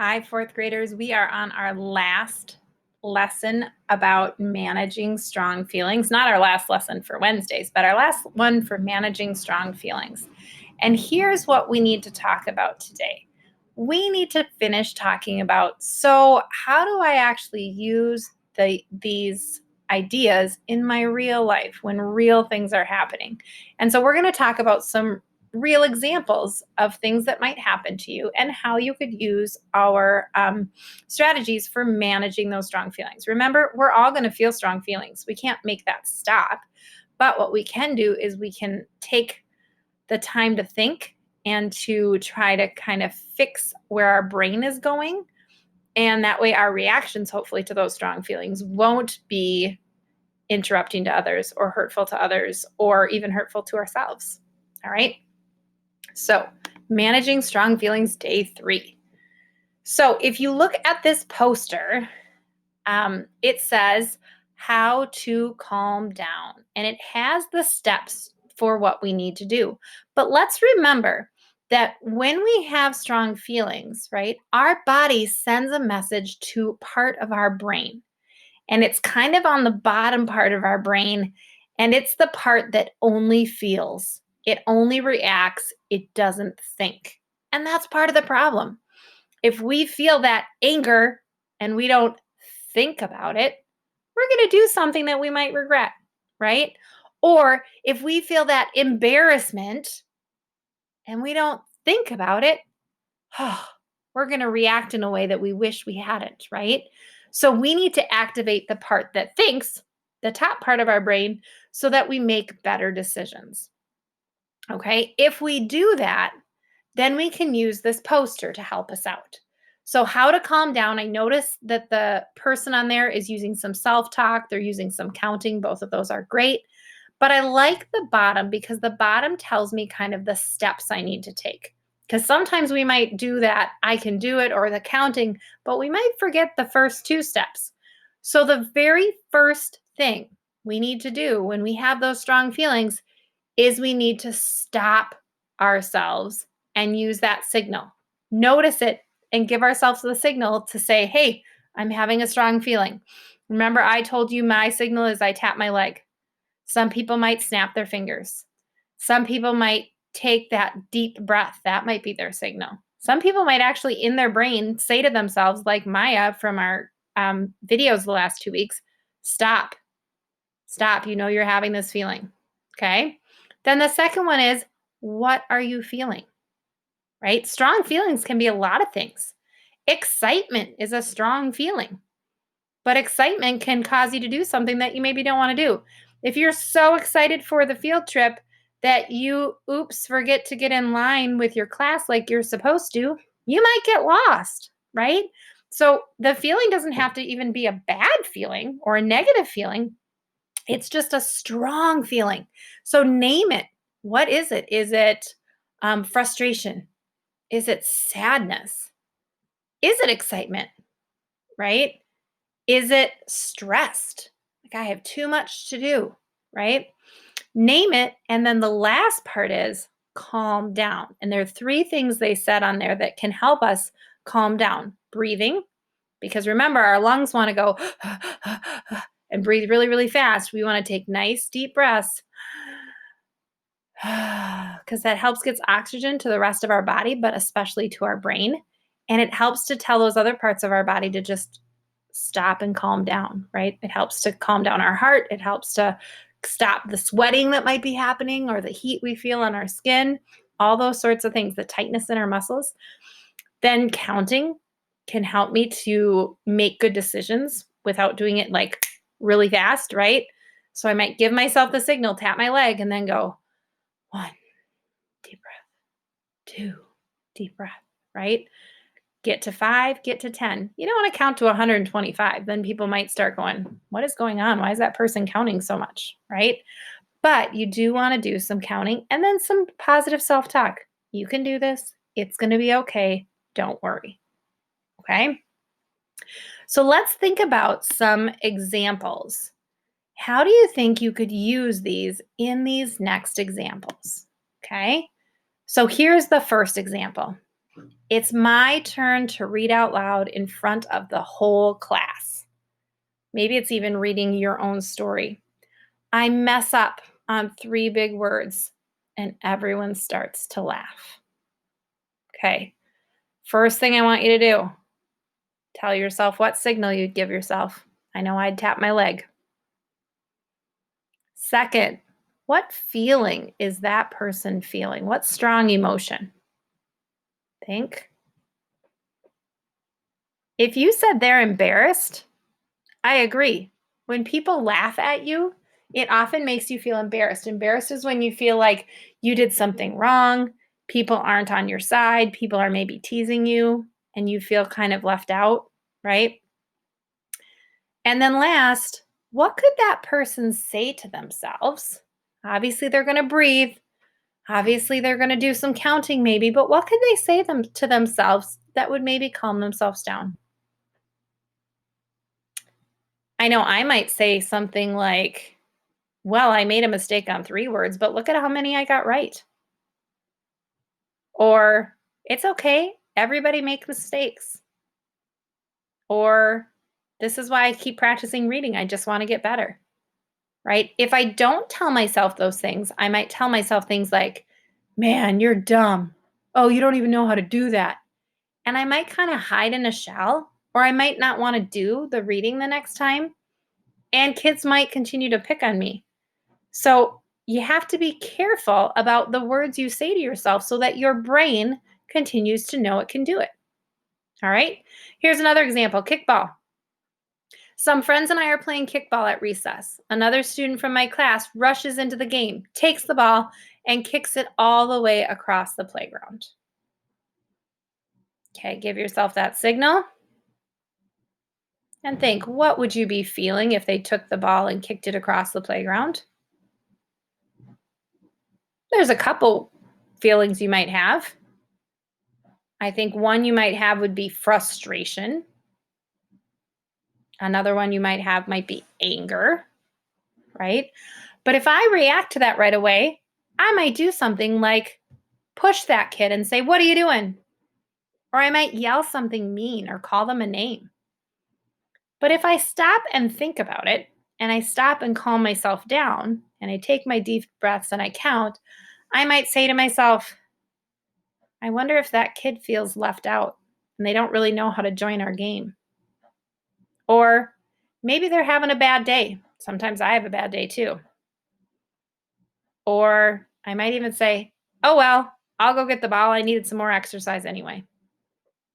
Hi, fourth graders. We are on our last lesson about managing strong feelings. Not our last lesson for Wednesdays, but our last one for managing strong feelings. And here's what we need to talk about today. We need to finish talking about, so how do I actually use these ideas in my real life when real things are happening? And so we're going to talk about some real examples of things that might happen to you and how you could use our strategies for managing those strong feelings. Remember, we're all going to feel strong feelings. We can't make that stop. But what we can do is we can take the time to think and to try to kind of fix where our brain is going. And that way, our reactions, hopefully, to those strong feelings won't be interrupting to others or hurtful to others or even hurtful to ourselves. All right. So, managing strong feelings, day 3. So, if you look at this poster, it says how to calm down, and it has the steps for what we need to do. But let's remember that when we have strong feelings, right, our body sends a message to part of our brain, and it's kind of on the bottom part of our brain, and it's the part that only feels. It only reacts, it doesn't think. And that's part of the problem. If we feel that anger and we don't think about it, we're going to do something that we might regret, right? Or if we feel that embarrassment and we don't think about it, we're going to react in a way that we wish we hadn't, right? So we need to activate the part that thinks, the top part of our brain, so that we make better decisions. Okay, if we do that, then we can use this poster to help us out. So, how to calm down. I noticed that the person on there is using some self talk, they're using some counting. Both of those are great. But I like the bottom because the bottom tells me kind of the steps I need to take. Because sometimes we might do that, I can do it, or the counting, but we might forget the first 2 steps. So, the very first thing we need to do when we have those strong feelings is we need to stop ourselves and use that signal. Notice it and give ourselves the signal to say, hey, I'm having a strong feeling. Remember, I told you my signal is I tap my leg. Some people might snap their fingers. Some people might take that deep breath. That might be their signal. Some people might actually, in their brain, say to themselves, like Maya from our videos the last 2 weeks, stop. Stop. You know you're having this feeling. Okay. Then the second one is, what are you feeling? Right? Strong feelings can be a lot of things. Excitement is a strong feeling, but excitement can cause you to do something that you maybe don't want to do. If you're so excited for the field trip that you, forget to get in line with your class like you're supposed to, you might get lost, right? So the feeling doesn't have to even be a bad feeling or a negative feeling. It's just a strong feeling. So name it. What is it? Is it frustration? Is it sadness? Is it excitement? Right? Is it stressed? Like I have too much to do, right? Name it. And then the last part is calm down. And there are 3 things they said on there that can help us calm down. Breathing, because remember, our lungs want to go and breathe really, really fast. We want to take nice, deep breaths because that helps get oxygen to the rest of our body, but especially to our brain. And it helps to tell those other parts of our body to just stop and calm down, right? It helps to calm down our heart. It helps to stop the sweating that might be happening or the heat we feel on our skin, all those sorts of things, the tightness in our muscles. Then counting can help me to make good decisions without doing it like really fast, right? So I might give myself the signal, tap my leg, and then go 1, deep breath, 2, deep breath, right? Get to 5, get to 10. You don't want to count to 125. Then people might start going, what is going on? Why is that person counting so much, right? But you do want to do some counting and then some positive self-talk. You can do this. It's going to be okay. Don't worry. Okay? So let's think about some examples. How do you think you could use these in these next examples? Okay? So here's the first example. It's my turn to read out loud in front of the whole class. Maybe it's even reading your own story. I mess up on 3 big words and everyone starts to laugh. Okay. First thing I want you to do, tell yourself what signal you'd give yourself. I know I'd tap my leg. Second, what feeling is that person feeling? What strong emotion? Think. If you said they're embarrassed, I agree. When people laugh at you, it often makes you feel embarrassed. Embarrassed is when you feel like you did something wrong, people aren't on your side, people are maybe teasing you, and you feel kind of left out, right? And then last, what could that person say to themselves? Obviously, they're going to breathe. Obviously, they're going to do some counting, maybe, but what could they say to themselves that would maybe calm themselves down? I know I might say something like, well, I made a mistake on 3 words, but look at how many I got right. Or it's okay. Everybody makes mistakes. Or this is why I keep practicing reading. I just want to get better. Right? If I don't tell myself those things, I might tell myself things like, man, you're dumb. Oh, you don't even know how to do that. And I might kind of hide in a shell, or I might not want to do the reading the next time. And kids might continue to pick on me. So you have to be careful about the words you say to yourself so that your brain continues to know it can do it. All right. Here's another example, kickball. Some friends and I are playing kickball at recess. Another student from my class rushes into the game, takes the ball, and kicks it all the way across the playground. Okay, give yourself that signal and think, what would you be feeling if they took the ball and kicked it across the playground? There's a couple feelings you might have. I think one you might have would be frustration. Another one you might have might be anger, right? But if I react to that right away, I might do something like push that kid and say, "What are you doing?" Or I might yell something mean or call them a name. But if I stop and think about it, and I stop and calm myself down, and I take my deep breaths and I count, I might say to myself, I wonder if that kid feels left out and they don't really know how to join our game. Or maybe they're having a bad day. Sometimes I have a bad day too. Or I might even say, oh, well, I'll go get the ball. I needed some more exercise anyway.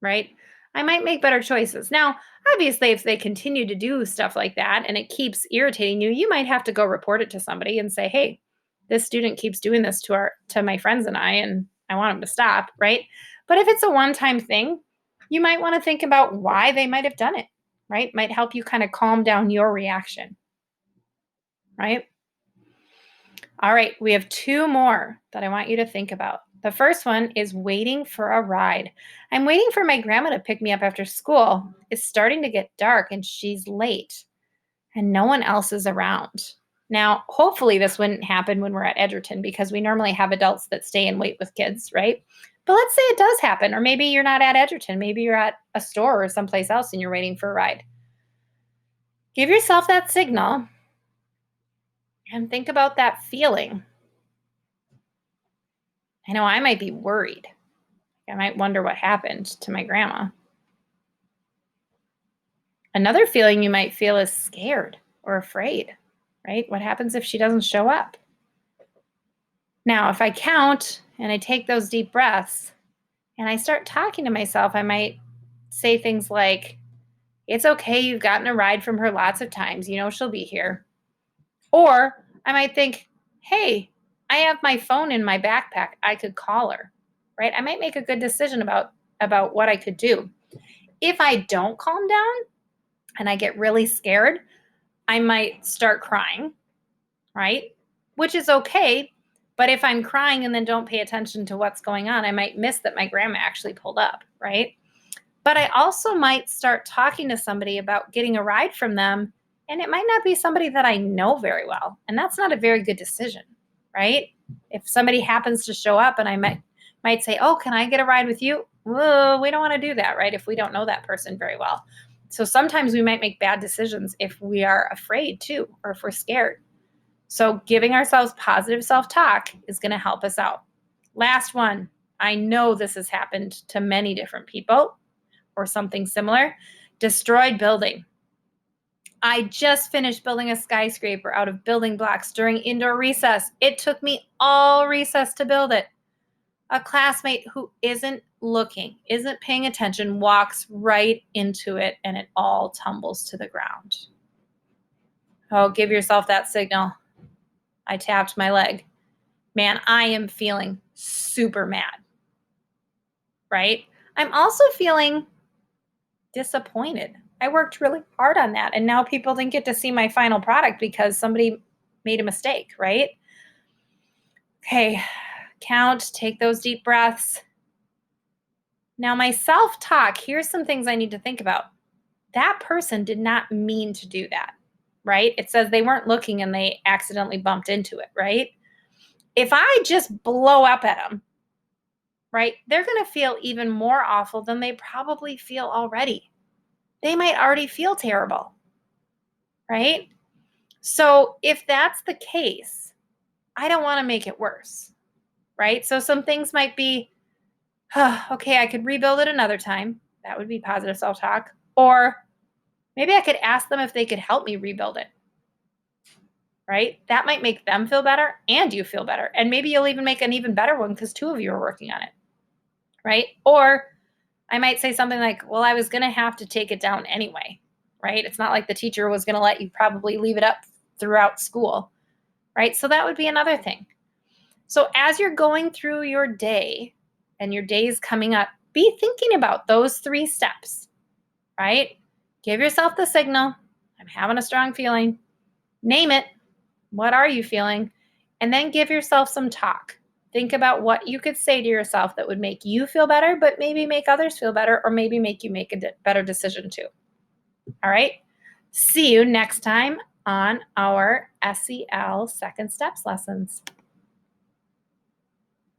Right? I might make better choices. Now, obviously, if they continue to do stuff like that and it keeps irritating you, you might have to go report it to somebody and say, hey, this student keeps doing this to my friends and I want them to stop, right? But if it's a one-time thing, you might want to think about why they might have done it, right? Might help you kind of calm down your reaction, right? All right, we have 2 more that I want you to think about. The first one is waiting for a ride. I'm waiting for my grandma to pick me up after school. It's starting to get dark and she's late and no one else is around. Now, hopefully this wouldn't happen when we're at Edgerton because we normally have adults that stay and wait with kids, right? But let's say it does happen, or maybe you're not at Edgerton. Maybe you're at a store or someplace else and you're waiting for a ride. Give yourself that signal and think about that feeling. I know I might be worried. I might wonder what happened to my grandma. Another feeling you might feel is scared or afraid, right? What happens if she doesn't show up? Now, if I count and I take those deep breaths and I start talking to myself, I might say things like, it's okay, you've gotten a ride from her lots of times. You know she'll be here. Or I might think, hey, I have my phone in my backpack. I could call her, right? I might make a good decision about what I could do. If I don't calm down and I get really scared, I might start crying, right? Which is okay. But if I'm crying and then don't pay attention to what's going on, I might miss that my grandma actually pulled up, right? But I also might start talking to somebody about getting a ride from them, and it might not be somebody that I know very well. And that's not a very good decision, right? If somebody happens to show up and I might say, oh, can I get a ride with you? Well, we don't want to do that, right? If we don't know that person very well. So sometimes we might make bad decisions if we are afraid too, or if we're scared. So giving ourselves positive self-talk is going to help us out. Last one. I know this has happened to many different people or something similar. Destroyed building. I just finished building a skyscraper out of building blocks during indoor recess. It took me all recess to build it. A classmate who isn't looking, isn't paying attention, walks right into it and it all tumbles to the ground. Oh, give yourself that signal. I tapped my leg. Man, I am feeling super mad, right? I'm also feeling disappointed. I worked really hard on that and now people didn't get to see my final product because somebody made a mistake, right? Okay, count, take those deep breaths. Now, my self-talk, here's some things I need to think about. That person did not mean to do that, right? It says they weren't looking and they accidentally bumped into it, right? If I just blow up at them, right, they're going to feel even more awful than they probably feel already. They might already feel terrible, right? So if that's the case, I don't want to make it worse, right? So some things might be, okay, I could rebuild it another time. That would be positive self-talk. Or maybe I could ask them if they could help me rebuild it, right? That might make them feel better and you feel better. And maybe you'll even make an even better one because two of you are working on it, right? Or I might say something like, well, I was going to have to take it down anyway, right? It's not like the teacher was going to let you probably leave it up throughout school, right? So that would be another thing. So as you're going through your day and your days coming up, be thinking about those 3 steps, right? Give yourself the signal. I'm having a strong feeling. Name it. What are you feeling? And then give yourself some talk. Think about what you could say to yourself that would make you feel better, but maybe make others feel better, or maybe make you make a better decision too. All right. See you next time on our SEL Second Steps lessons.